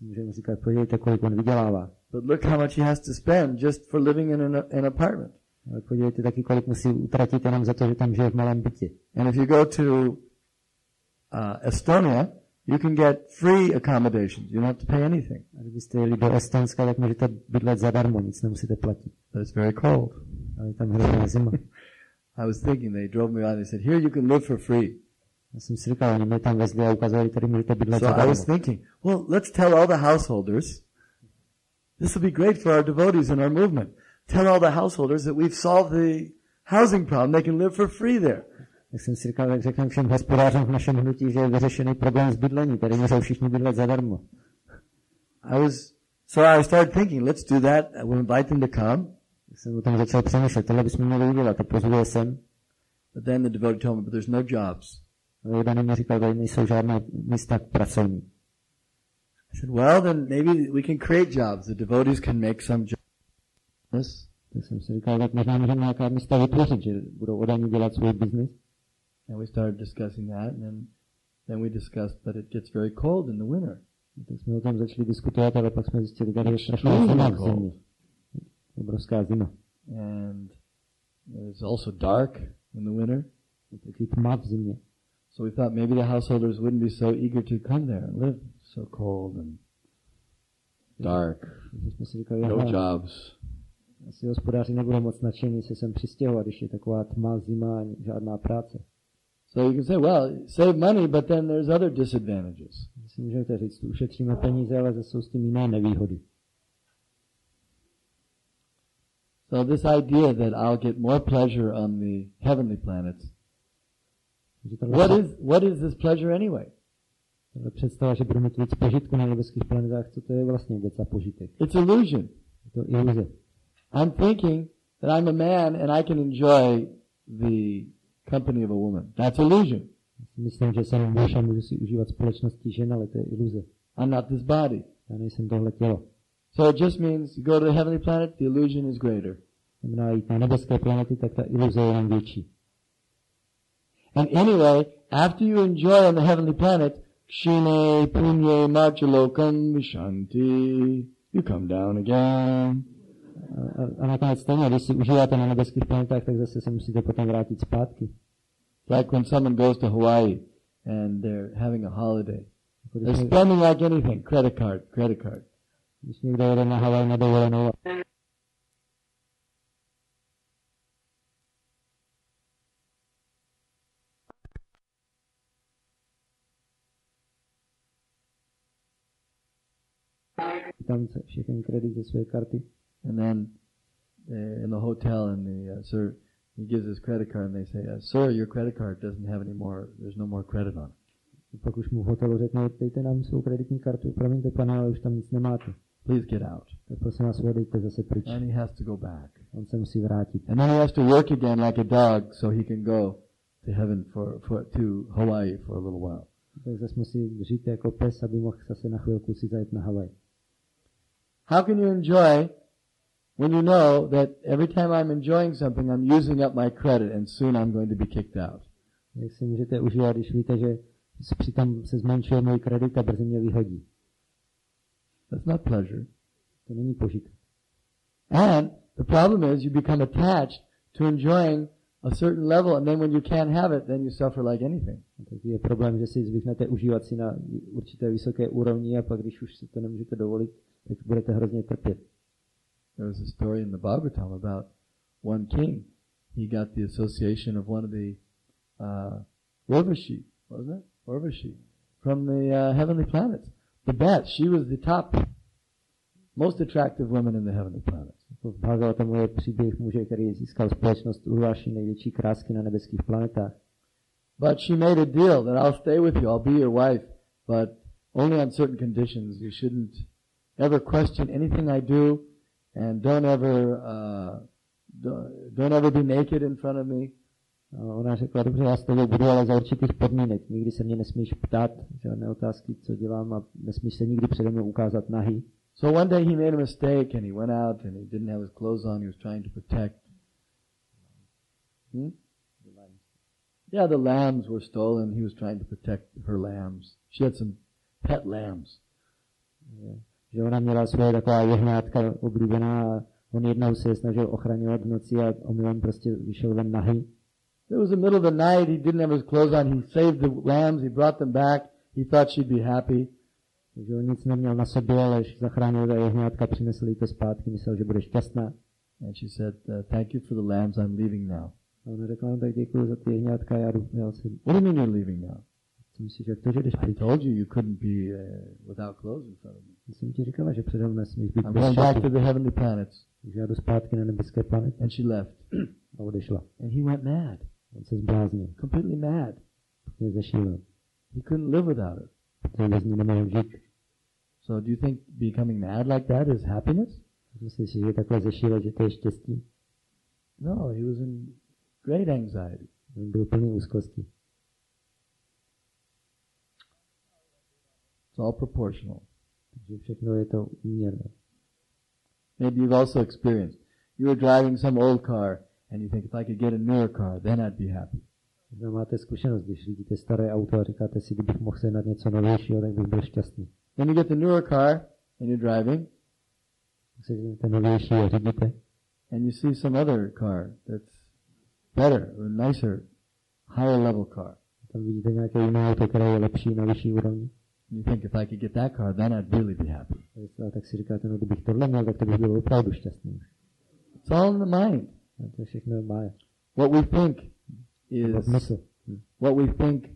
Můžeme říkat, podívejte, kolik on vydělává. But look how much he has to spend just for living in an apartment. Ale podívejte taky, kolik musí utratit jenom za to, že tam žije v malém bytě. And if you go to Estonia, you can get free accommodations. You don't have to pay anything. A kdybyste jeli do Estonska, tak můžete bydlet zadarmo, nic nemusíte platit. But it's very cold. Ale tam hrozná zima. I was thinking, they drove me out and they said, here you can live for free. Já jsem si říkal, oni mě tam vezli a ukázali, tady můžete bydlet zadarmo. So I was thinking, well, let's tell all the householders, this will be great for our devotees and our movement. Tell all the householders that we've solved the housing problem. They can live for free there. Jak jsem si říkal, tak řekneme všem hospodářům v našem hnutí, že je vyřešený problém s bydlení. Tady můžou všichni bydlet zadarmo. So I started thinking, let's do that. We'll invite them to come. Jak jsem o tom začal přemýšlet, tohle bychom měli udělat, tak pozvuje jsem. But then the devotee told me, but there's no jobs. A jeden mi říkal, že nejsou žádné místa pracovní. I said, well, then maybe we can create jobs. The devotees can make some jobs. Tak jsem si říkal, tak možná můžeme nějaká místa vytvořit, že budou oddaní dělat svůj biznis. And we started discussing that, and then we discussed that it gets very cold in the winter. Tak jsme o tom začali diskutovat, ale pak jsme zjistili, že tady je strašná zima v zimě. Obrovská zima. And it's also dark in the winter. Taky tma v zimě. So we thought maybe the householders wouldn't be so eager to come there and live so cold and dark. No jobs. Asi hospodáři nebudou moc nadšení se sem přistěhovat, když je taková tma, zima, žádná práce. So you can say, well, save money, but then there's other disadvantages. Si můžete říct, ušetříme peníze, ale zase jsou s tím jiné nevýhody. So this idea that I'll get more pleasure on the heavenly planets, what is this pleasure anyway? Představa, že budu mít víc požitku na nebeských planetách, co to je vlastně vůbec za požitek? It's illusion. Je to iluze. I'm thinking that I'm a man and I can enjoy the company of a woman. That's illusion. Myslím, že jsem muž a můžu si užívat společnosti žen, ale to je iluze. I'm not this body. Já nejsem tohle tělo. So it just means you go to the heavenly planet, the illusion is greater. Znamená jít na nebeské planety, tak ta iluze je jenom větší. And anyway, after you enjoy on the heavenly planet, Kshine punye marchalokam vishanti, you come down again. A nakonec stejně, když si užíváte na nebeských planetách, tak zase se musíte potom vrátit zpátky. Like when someone goes to Hawaii and they're having a holiday. They're spending like anything, credit card. Když někdo jede na Hawaii na dovolenou. Tam se všechny kredit ze své karty. And then in the hotel and the sir, he gives his credit card and they say, sir, your credit card doesn't have any more, there's no more credit on it. Pak už mu v hotelu řekne, dejte nám svou kreditní kartu, promiňte pane, ale už tam nic nemáte. Please get out. Tak prosím vás, odejte zase pryč. And he has to go back. On se musí vrátit. And then he has to work again like a dog so he can go to heaven to Hawaii for a little while. Tak zase musí žít jako pes, aby mohl zase na chvilku si zajet na Hawaii. How can you enjoy when you know that every time I'm enjoying something, I'm using up my credit and soon I'm going to be kicked out? Jak si můžete užívat, když víte, že přitom se zmenšuje můj kredit a brzy mě vyhodí? That's not pleasure. To není požitek. And the problem is you become attached to enjoying a certain level, and then when you can't have it, then you suffer like anything. Tak je problém, že si zvyknete užívat si na určité vysoké úrovni a pak, když už si to nemůžete dovolit, tak budete hrozně trpět. There was a story in the Bhagavatam about one king. He got the association of one of the Urvashi, wasn't it? Urvashi, from the heavenly planets. The best. She was the top, most attractive woman in the heavenly planets. V Bhagavatamu je příběh muže, který získal společnost Urvashi, největší krásky na nebeských planetách. But she made a deal that I'll stay with you, I'll be your wife, but only on certain conditions. You shouldn't ever question anything I do, and don't ever be naked in front of me. Ona řekla, dobře, já s tebou budu, ale za určitých podmínek. Nikdy se mě nesmíš ptát, žádné otázky, co dělám, a nesmíš se nikdy přede mnou ukázat nahý. So one day he made a mistake and he went out and he didn't have his clothes on. He was trying to protect. Yeah, the lambs were stolen. He was trying to protect her lambs. She had some pet lambs. Že ona měla svoje taková jehňátka oblíbená a on jednou se snažil ochraňovat v noci a omylem prostě vyšel ven nahý. It was the middle of the night. He didn't have his clothes on. He saved the lambs. He brought them back. He thought she'd be happy. Takže on nic neměl na sobě, ale zachránil ta jehňátka, přinesl jí to zpátky, myslel, že bude šťastná. And she said, thank you for the lambs. I'm leaving now. A ona řekla, no tak děkuji za ty jehňátka, já jdu. What do you mean you're leaving now? Co myslíš, jak to, že jdeš pryč? I told you you couldn't be without clothes in front of me. Jsem ti říkala, že přede mnou nesmíš být I'm bez going back to šaty. the heavenly planets. Takže já jdu zpátky na nebeské planety. And she left. A odešla. And he went mad. On se zbláznil. Completely mad. Mě zešílil. He couldn't live without it. Protože bez ní nemohl žít. So do you think becoming mad like that is happiness? Myslíš si, že je takhle zešílil, že to je štěstí? No, he was in great anxiety. On byl plný úzkosti. It's all proportional. Takže všechno je to úměrné. Maybe you've also experienced. You were driving some old car and you think if I could get a newer car, then I'd be happy. Možná máte zkušenost, když vidíte staré auto a říkáte si, kdybych mohl sehnat něco novějšího, tak bych byl šťastný. Then you get the newer car and you're driving. Sehnete novější a řídíte. And you see some other car that's better, or nicer, higher level car. Tam vidíte nějaké jiné auto, které je lepší na vyšší úrovni. And you think if I could get that car, then I'd really be happy. A tak si říkáte, no kdybych tohle měl, tak to bych byl opravdu šťastný. It's all in the mind. A to je všechno mája. What we think is Mysl. what we think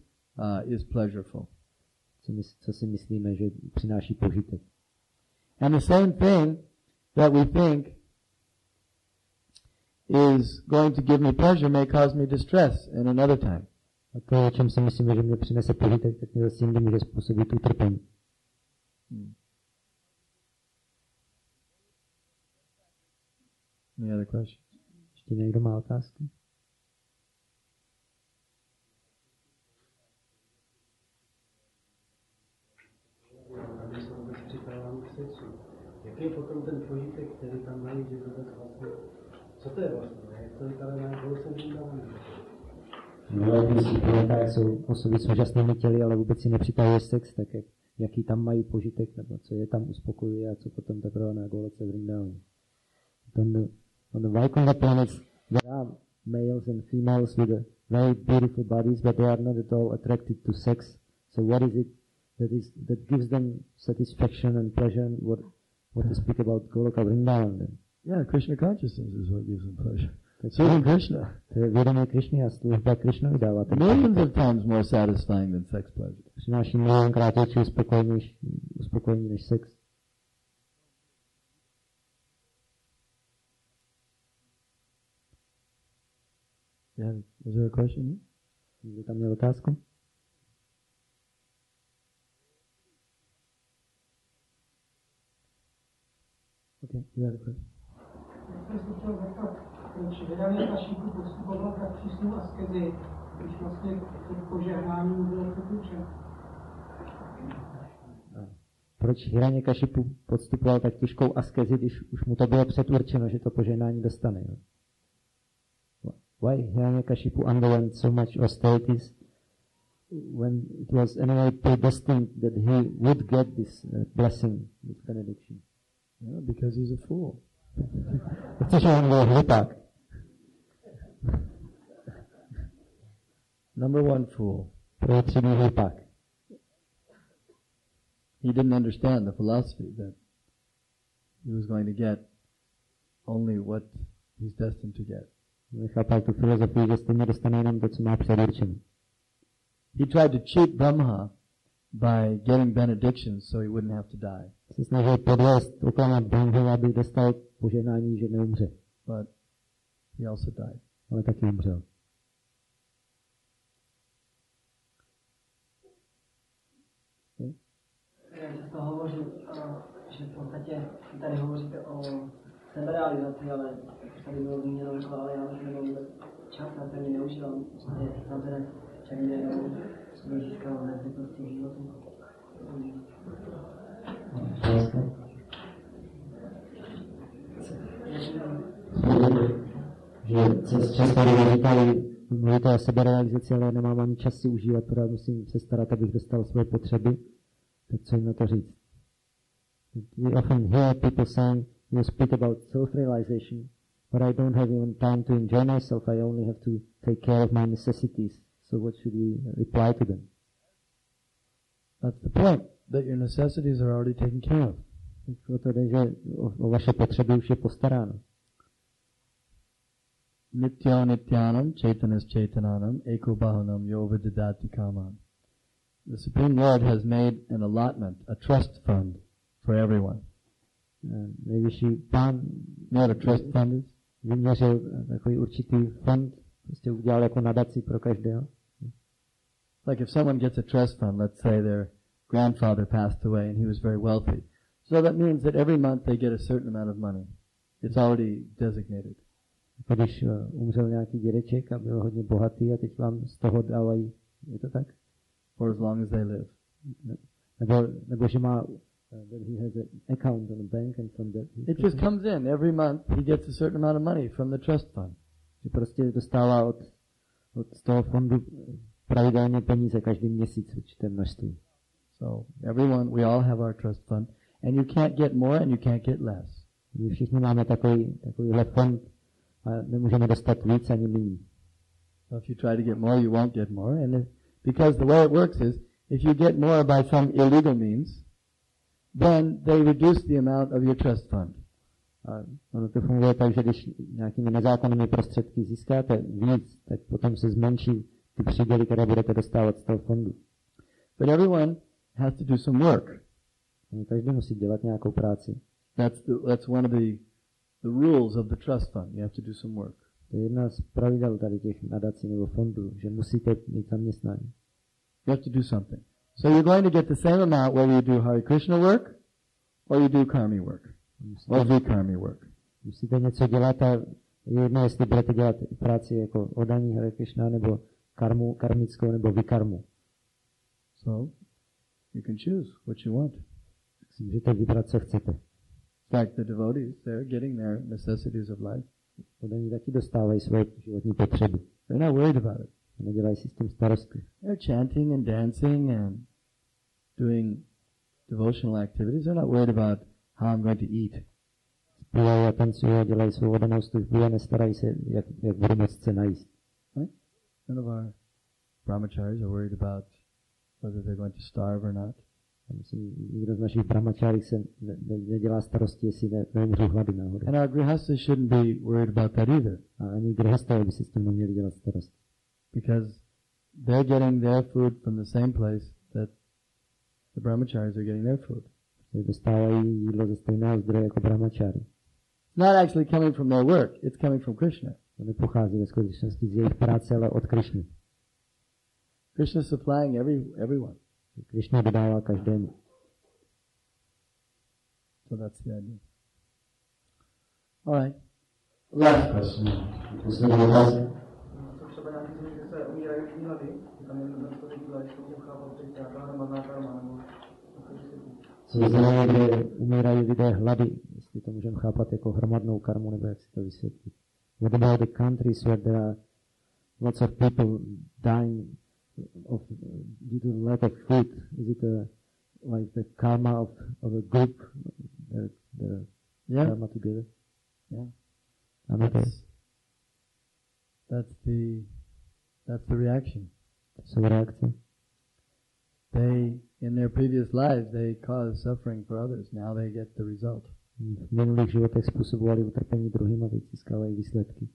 is pleasureful. Co si myslíme, že přináší požitek. And the same thing that we think is going to give me pleasure may cause me distress in another time. A to, o čem si myslíme, že mě přinese požitek, tak mě zase jindy může způsobit utrpení. Any other questions? Ještě někdo má otázky? že potom ten požitek, který tam mají, že to tak vlastně, co to je vlastně, jak to tady mají, bylo jsem říkal. No, v planetách jsou osoby s úžasnými těly, ale vůbec si nepřitahuje sex, tak jaký tam mají požitek, nebo co je tam uspokojuje a co potom teprve na Goloce Vrindavan. On the Vaikunta planets, there are males and females with very beautiful bodies, but they are not at all attracted to sex. So what is it that gives them satisfaction and pleasure? And what to speak about Goloka Vrindavan then? Yeah, Krishna consciousness is what gives them pleasure. Serving Krishna. Vědomí Krishny a služba Krishnovi dává. Millions of times more satisfying than sex pleasure. Přináší milionkrát větší uspokojení než sex. Yeah, was there a question? Někdo tam měl otázku? Okay, you had a question. Já jsem se chtěl zeptat, proč vydání Kašíku postupoval tak přísnou askezi, když vlastně to požehnání bylo překručen. Proč Hiranyakashipu podstupoval tak těžkou askezi, když už mu to bylo předurčeno, že to požehnání dostane? Jo? Why Hiranyakashipu underwent so much austerities when it was anyway predestined that he would get this blessing, this benediction? Yeah, because he's a fool. Protože on byl hlupák. Number one fool. Protřídný hlupák. He didn't understand the philosophy that he was going to get only what he's destined to get. Nechápal tu filozofii, že stejně dostane jenom to, co má předurčené. He tried to cheat Brahma by getting benedictions so he wouldn't have to die. Se snažil podvést, oklamat Brahmu, aby dostal požehnání, že neumře. But he also died. Ale taky umřel. Jak to hovoří, že v podstatě tady hovoříte o seberealizaci, ale tady bylo zmíněno jako, ale já už nemám vůbec čas, já se mě neužívám, prostě tam teda černě nebo získal nezbytnosti životu. Že se často lidé říkali, mluvíte o seberealizaci, ale nemám ani čas si užívat, protože musím se starat, abych dostal svoje potřeby. Tak co jim na to říct? We often hear people saying, you speak about self-realization, but I don't have even time to enjoy myself, I only have to take care of my necessities. So what should we reply to them? That's the point, that your necessities are already taken care of. O to jde, že o vaše potřeby už je postaráno. Nityo nityanam, chaitanas chaitananam, eko bahanam, yova dadati kaman. The Supreme Lord has made an allotment, a trust fund for everyone. Nejvyšší pán, a trust fund is? Vyměřil takový určitý fond, prostě udělal jako nadaci pro každého. Like if someone gets a trust fund, let's say their grandfather passed away and he was very wealthy. So that means that every month they get a certain amount of money. It's already designated. Když umřel nějaký dědeček a byl hodně bohatý a teď vám z toho dávají, je to tak? For as long as they live. Nebo že má, that he has an account on a bank and from that... It just comes in. Every month he gets a certain amount of money from the trust fund. Že prostě dostává od toho fondu pravidelně peníze každý měsíc určité množství. So everyone, we all have our trust fund. And you can't get more and you can't get less. My všichni máme takovýhle fond a nemůžeme dostat víc ani méně. So if you try to get more, you won't get more. And because the way it works is, if you get more by some illegal means, then they reduce the amount of your trust fund. A ono to funguje tak, že když nějakými nezákonnými prostředky získáte víc, tak potom se zmenší ty příděly, které budete dostávat z toho fondu. But everyone has to do some work. Každý musí dělat nějakou práci. That's one of the rules of the trust fund. You have to do some work. To je jedna z pravidel tady těch nadací nebo fondů, že musíte mít zaměstnání. You have to do something. So you're going to get the same amount whether you do Hare Krishna work or you do karmi work. Or vikarmi work. Musíte něco dělat a je jedno, jestli budete dělat práci jako oddaní Hare Krishna nebo karmickou nebo vikarmu. So you can choose what you want. Můžete vybrat, co chcete. like the devotees, they're getting their necessities of life. Oni taky dostávají svoje životní potřeby. They're not worried about it. Nedělají si s tím starosti. They're chanting and dancing and doing devotional activities. They're not worried about how I'm going to eat. Zpívají a tancují a dělají svou vodanou službu a nestarají se, jak budu moct se najíst. Right? None of our brahmacharis are worried about whether they're going to starve or not. Myslím, nikdo z našich brahmačárí se nedělá starosti, jestli neumřou hlady náhodou. And our grihastas shouldn't be worried about that either. A ani grihastové by si s tím neměli dělat starost. Because they're getting their food from the same place that the brahmacharis are getting their food. Dostávají jídlo ze stejného zdroje jako brahmačáry. It's not actually coming from their work, it's coming from Krishna. To nepochází ve skutečnosti z jejich práce, ale od Krishny. Krishna is supplying everyone. Krishna dodává každému. So that's the idea. All right. Last question. Poslední otázka. Třeba nějaký zmi, že se umírají z hlady, tam je to říkala, že to můžeme chápat, že je nějaká hromadná karma, nebo Co znamená, kde umírají lidé hlady, jestli to můžeme chápat jako hromadnou karmu, nebo jak si to vysvětlit. What about the countries where there are lots of people dying due to lack of food? Is it like the karma of a group, the karma together? Yeah. That's the reaction. So reakce. They, in their previous lives, they caused suffering for others. Now they get the result. V minulých životech způsobovali utrpení druhým a teď získávají výsledky.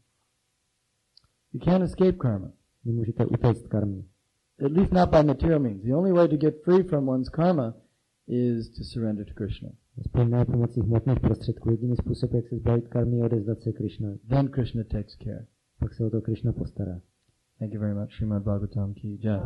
You can't escape karma. Nemůžete utéct karmě. At least not by material means. The only way to get free from one's karma is to surrender to Krishna. Aspoň ne pomocí hmotných prostředků. Jediný způsob, jak se zbavit karmy, je odevzdat se Krishna. Then Krishna takes care. Pak se o to Krishna postará. Thank you very much. Srimad Bhagavatam ki jai.